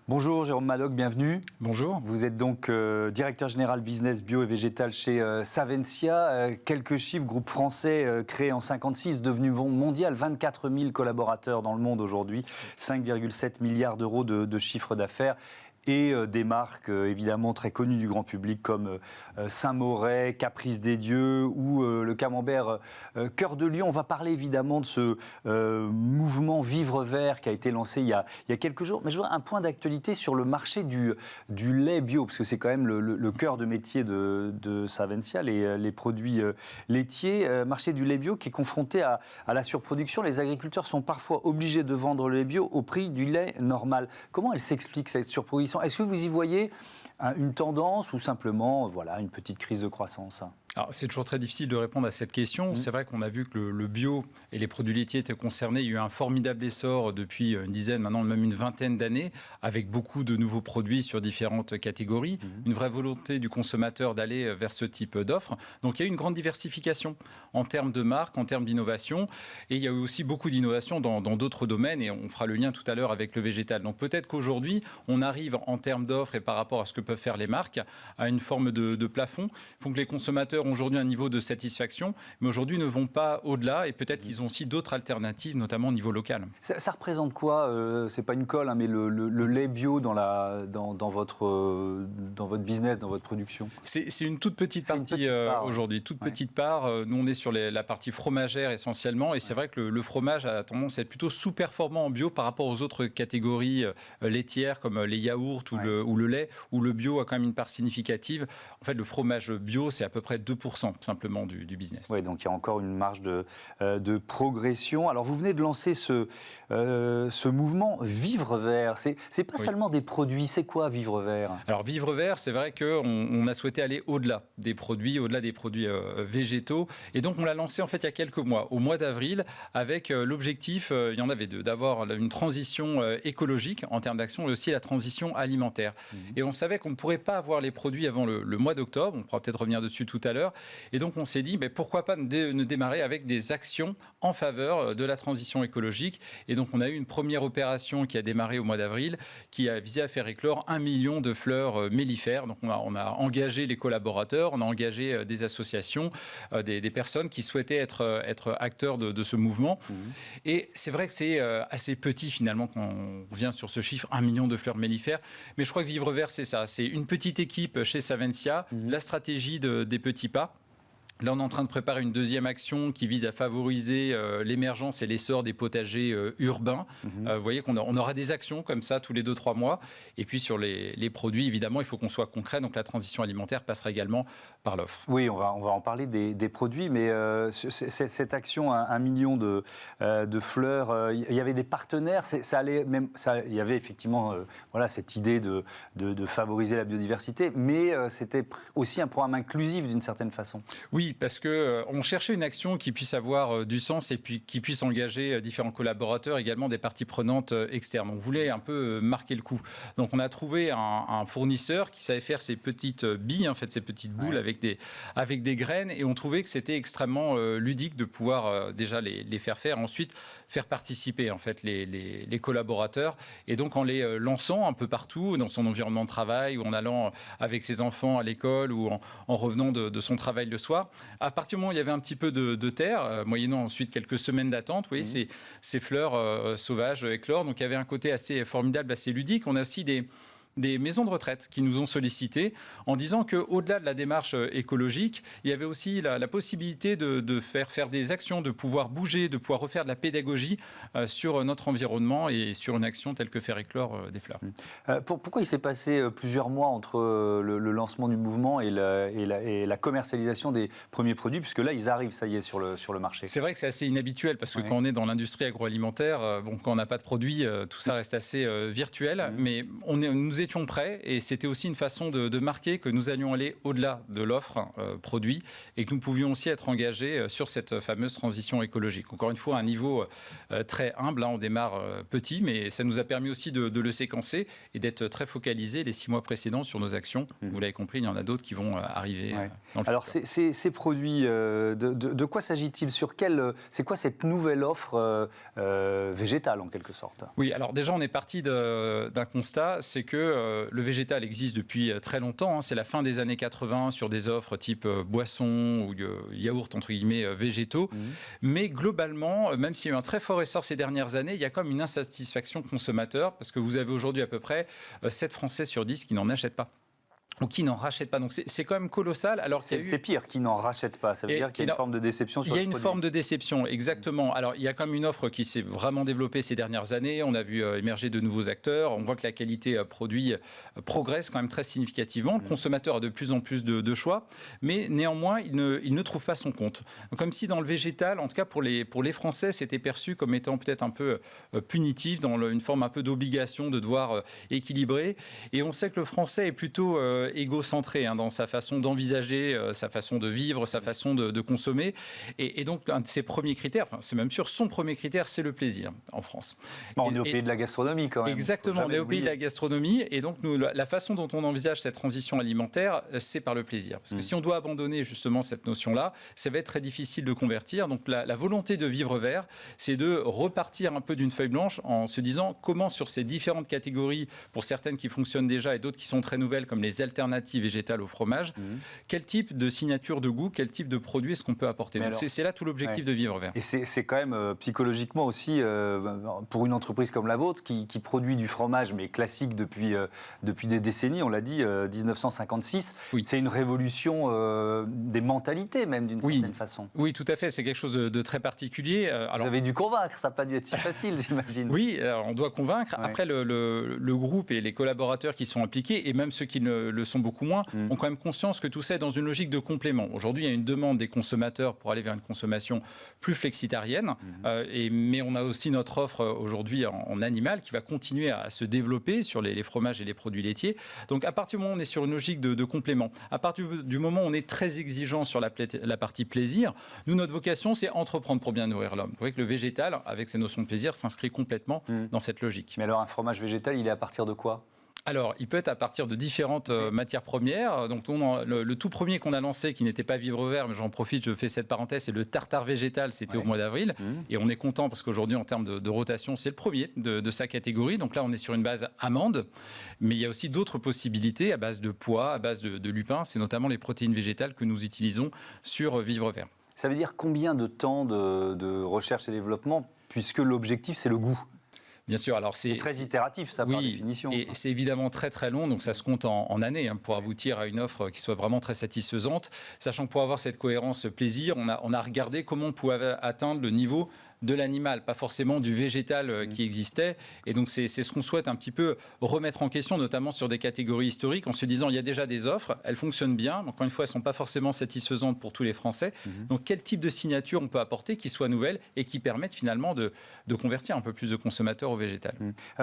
Bonjour Jérôme Madoc, bienvenue. Bonjour. Vous êtes donc directeur général business bio et végétal chez Savencia. Quelques chiffres, groupe français créé en 1956, devenu mondial, 24 000 collaborateurs dans le monde aujourd'hui, 5,7 milliards d'euros de chiffre d'affaires. Et des marques évidemment très connues du grand public comme Saint-Moret, Caprice des Dieux ou le camembert Cœur de Lion. On va parler évidemment de ce mouvement Vivre Vert qui a été lancé il y a quelques jours. Mais je voudrais un point d'actualité sur le marché du lait bio, parce que c'est quand même le cœur de métier de Savencia, les produits laitiers. Marché du lait bio qui est confronté à la surproduction. Les agriculteurs sont parfois obligés de vendre le lait bio au prix du lait normal. Comment elle s'explique cette surproduction ? Est-ce que vous y voyez une tendance ou simplement une petite crise de croissance ? Alors, c'est toujours très difficile de répondre à cette question. C'est vrai qu'on a vu que le bio et les produits laitiers étaient concernés. Il y a eu un formidable essor depuis une dizaine, maintenant même une vingtaine d'années, avec beaucoup de nouveaux produits sur différentes catégories. Une vraie volonté du consommateur d'aller vers ce type d'offres. Donc, il y a eu une grande diversification en termes de marques, en termes d'innovation. Et il y a eu aussi beaucoup d'innovation dans d'autres domaines. Et on fera le lien tout à l'heure avec le végétal. Donc, peut-être qu'aujourd'hui, on arrive en termes d'offres et par rapport à ce que peuvent faire les marques, à une forme de plafond. Il faut que les consommateurs ont aujourd'hui un niveau de satisfaction, mais aujourd'hui ne vont pas au-delà et peut-être qu'ils ont aussi d'autres alternatives, notamment au niveau local. Ça représente quoi c'est pas une colle, mais le lait bio dans votre business, dans votre production? C'est une toute petite partie aujourd'hui, toute petite part. Nous, on est sur la partie fromagère essentiellement, et c'est vrai que le fromage a tendance à être plutôt sous-performant en bio par rapport aux autres catégories laitières comme les yaourts ou le lait, où le bio a quand même une part significative. En fait, le fromage bio, c'est à peu près 2% simplement du business. Oui, donc il y a encore une marge de progression. Alors, vous venez de lancer ce mouvement Vivre Vert. C'est pas seulement des produits, c'est quoi Vivre Vert? Alors, Vivre Vert, c'est vrai qu'on a souhaité aller au-delà des produits végétaux. Et donc, on l'a lancé en fait il y a quelques mois, au mois d'avril, avec l'objectif, il y en avait deux, d'avoir une transition écologique en termes d'action et aussi la transition alimentaire. Et on savait qu'on ne pourrait pas avoir les produits avant le mois d'octobre. On pourra peut-être revenir dessus tout à l'heure. Et donc, on s'est dit, mais pourquoi pas ne démarrer avec des actions en faveur de la transition écologique. Et donc, on a eu une première opération qui a démarré au mois d'avril, qui a visé à faire éclore 1 million de fleurs mellifères. Donc, on a engagé les collaborateurs, on a engagé des associations, des personnes qui souhaitaient être acteurs de ce mouvement. Et c'est vrai que c'est assez petit, finalement, quand on vient sur ce chiffre, 1 million de fleurs mellifères. Mais je crois que Vivre Vert, c'est ça. C'est une petite équipe chez Savencia, la stratégie des petits pas. Là, on est en train de préparer une deuxième action qui vise à favoriser l'émergence et l'essor des potagers urbains. Vous voyez qu'on aura des actions comme ça tous les 2-3 mois. Et puis sur les produits, évidemment, il faut qu'on soit concret. Donc la transition alimentaire passera également par l'offre. Oui, on va en parler des produits, mais cette action, 1 million de fleurs, il y avait des partenaires. Il y avait effectivement cette idée de favoriser la biodiversité, mais c'était aussi un programme inclusif d'une certaine façon. Oui, parce qu'on cherchait une action qui puisse avoir du sens et puis qui puisse engager différents collaborateurs, également des parties prenantes externes. On voulait un peu marquer le coup. Donc, on a trouvé un fournisseur qui savait faire ces petites billes, en fait, ces petites boules avec des graines, et on trouvait que c'était extrêmement ludique de pouvoir déjà les faire. Ensuite, faire participer en fait les collaborateurs, et donc en les lançant un peu partout dans son environnement de travail, ou en allant avec ses enfants à l'école, ou en revenant de son travail le soir. À partir du moment où il y avait un petit peu de terre, moyennant ensuite quelques semaines d'attente, vous voyez, ces fleurs sauvages éclore. Donc il y avait un côté assez formidable, assez ludique. On a aussi des maisons de retraite qui nous ont sollicité en disant qu'au-delà de la démarche écologique, il y avait aussi la possibilité de faire des actions, de pouvoir bouger, de pouvoir refaire de la pédagogie sur notre environnement et sur une action telle que faire éclore des fleurs. Pourquoi il s'est passé plusieurs mois entre le lancement du mouvement et la commercialisation des premiers produits, puisque là, ils arrivent, ça y est, sur le marché? C'est vrai que c'est assez inhabituel, parce que quand on est dans l'industrie agroalimentaire, quand on n'a pas de produits, tout ça reste assez virtuel, mais nous étions prêts et c'était aussi une façon de marquer que nous allions aller au-delà de l'offre produit et que nous pouvions aussi être engagés sur cette fameuse transition écologique. Encore une fois, à un niveau très humble, on démarre petit, mais ça nous a permis aussi de le séquencer et d'être très focalisés les 6 mois précédents sur nos actions. Vous l'avez compris, il y en a d'autres qui vont arriver. Dans le Alors, ces produits, de quoi s'agit-il? C'est quoi cette nouvelle offre végétale, en quelque sorte? Oui, alors déjà, on est parti d'un constat, c'est que le végétal existe depuis très longtemps. C'est la fin des années 80 sur des offres type boissons ou yaourts, entre guillemets, végétaux. Mais globalement, même s'il y a eu un très fort essor ces dernières années, il y a comme une insatisfaction consommateur parce que vous avez aujourd'hui à peu près 7 Français sur 10 qui n'en achètent pas. Ou qui n'en rachètent pas. Donc c'est quand même colossal. C'est pire, qui n'en rachètent pas. Ça veut dire qu'il y a une forme de déception sur le produit. Il y a une forme de déception, exactement. Alors il y a quand même une offre qui s'est vraiment développée ces dernières années. On a vu émerger de nouveaux acteurs. On voit que la qualité produit progresse quand même très significativement. Le consommateur a de plus en plus de choix. Mais néanmoins, il ne trouve pas son compte. Comme si dans le végétal, en tout cas pour les Français, c'était perçu comme étant peut-être un peu punitif, dans une forme un peu d'obligation de devoir équilibrer. Et on sait que le Français est plutôt égocentré dans sa façon d'envisager, sa façon de vivre, sa façon de consommer. Et donc, un de ses premiers critères, c'est même sûr, son premier critère, c'est le plaisir en France. On est au pays de la gastronomie quand même. Exactement, on est au pays de la gastronomie. Et donc, la façon dont on envisage cette transition alimentaire, c'est par le plaisir. Parce que si on doit abandonner justement cette notion-là, ça va être très difficile de convertir. Donc, la volonté de vivre vert, c'est de repartir un peu d'une feuille blanche en se disant comment sur ces différentes catégories, pour certaines qui fonctionnent déjà et d'autres qui sont très nouvelles, comme les alternatives végétales au fromage, quel type de signature de goût, quel type de produit est-ce qu'on peut apporter? C'est là tout l'objectif de Vivre Vert. Et c'est quand même psychologiquement aussi, pour une entreprise comme la vôtre, qui produit du fromage, mais classique depuis des décennies, on l'a dit, 1956, c'est une révolution des mentalités même, d'une certaine façon. Oui, tout à fait, c'est quelque chose de très particulier. Vous avez dû convaincre, ça n'a pas dû être si facile, j'imagine. Oui, on doit convaincre. Après, le groupe et les collaborateurs qui sont impliqués, et même ceux qui ne le sont beaucoup moins, ont quand même conscience que tout ça est dans une logique de complément. Aujourd'hui, il y a une demande des consommateurs pour aller vers une consommation plus flexitarienne, mais on a aussi notre offre aujourd'hui en animal qui va continuer à se développer sur les fromages et les produits laitiers. Donc à partir du moment où on est sur une logique de complément, à partir du moment où on est très exigeant sur la partie plaisir, nous, notre vocation, c'est entreprendre pour bien nourrir l'homme. Vous voyez que le végétal, avec ses notions de plaisir, s'inscrit complètement dans cette logique. Mais alors un fromage végétal, il est à partir de quoi ? Alors, il peut être à partir de différentes matières premières. Donc, le tout premier qu'on a lancé, qui n'était pas Vivre Vert, mais j'en profite, je fais cette parenthèse, c'est le tartare végétal, c'était au mois d'avril. Et on est content parce qu'aujourd'hui, en termes de rotation, c'est le premier de sa catégorie. Donc là, on est sur une base amande. Mais il y a aussi d'autres possibilités à base de pois, à base de lupin. C'est notamment les protéines végétales que nous utilisons sur Vivre Vert. Ça veut dire combien de temps de recherche et développement, puisque l'objectif, c'est le goût ? Bien sûr, alors c'est très itératif, ça, par définition. Et c'est évidemment très très long, donc ça se compte en années pour aboutir à une offre qui soit vraiment très satisfaisante. Sachant que pour avoir cette cohérence plaisir, on a regardé comment on pouvait atteindre le niveau de l'animal, pas forcément du végétal qui existait. Et donc c'est ce qu'on souhaite un petit peu remettre en question, notamment sur des catégories historiques, en se disant il y a déjà des offres, elles fonctionnent bien, mais encore une fois, elles ne sont pas forcément satisfaisantes pour tous les Français. Donc quel type de signature on peut apporter qui soit nouvelle et qui permette finalement de convertir un peu plus de consommateurs au végétal.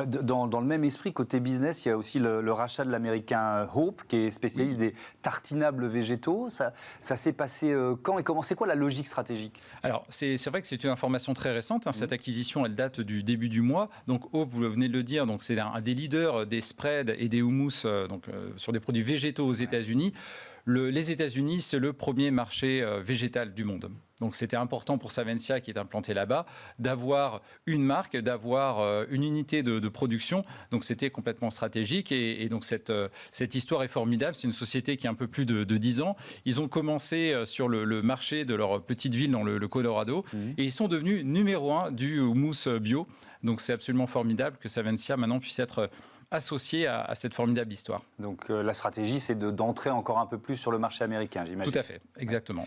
Dans le même esprit, côté business, il y a aussi le rachat de l'américain Hope, qui est spécialiste des tartinables végétaux. Ça s'est passé quand et comment? C'est quoi la logique stratégique? Alors, c'est vrai que c'est une information très récente. Cette acquisition, elle date du début du mois. Donc, Hope, vous venez de le dire, c'est un des leaders des spreads et des houmous sur des produits végétaux aux États-Unis. Les États-Unis, c'est le premier marché végétal du monde. Donc c'était important pour Savencia, qui est implanté là-bas, d'avoir une marque, d'avoir une unité de production. Donc c'était complètement stratégique. Et donc cette histoire est formidable. C'est une société qui a un peu plus de 10 ans. Ils ont commencé sur le marché de leur petite ville dans le Colorado. Et ils sont devenus numéro 1 du houmous bio. Donc c'est absolument formidable que Savencia maintenant puisse être associé à cette formidable histoire. Donc la stratégie, c'est d'entrer encore un peu plus sur le marché américain, j'imagine. Tout à fait, exactement.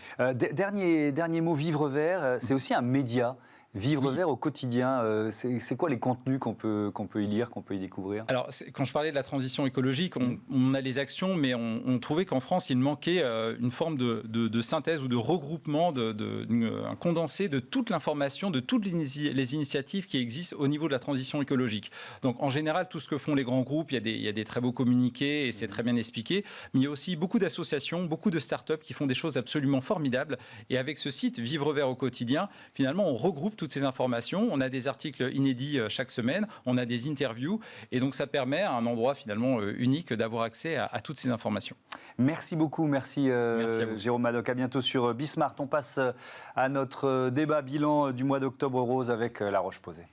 Dernier mot, Vivre Vert, c'est aussi un média. Vivre vert au quotidien, c'est quoi les contenus qu'on peut y lire, qu'on peut y découvrir? Alors, quand je parlais de la transition écologique, on a les actions, mais on trouvait qu'en France, il manquait une forme de synthèse ou de regroupement, un condensé de toute l'information, de toutes les initiatives qui existent au niveau de la transition écologique. Donc, en général, tout ce que font les grands groupes, il y a des très beaux communiqués et c'est très bien expliqué, mais il y a aussi beaucoup d'associations, beaucoup de start-up qui font des choses absolument formidables. Et avec ce site, Vivre vert au quotidien, finalement, on regroupe toutes ces informations. On a des articles inédits chaque semaine, on a des interviews, et donc ça permet à un endroit finalement unique d'avoir accès à toutes ces informations. Merci beaucoup, merci Jérôme Madoc. À bientôt sur Bismart. On passe à notre débat bilan du mois d'octobre rose avec La Roche-Posay.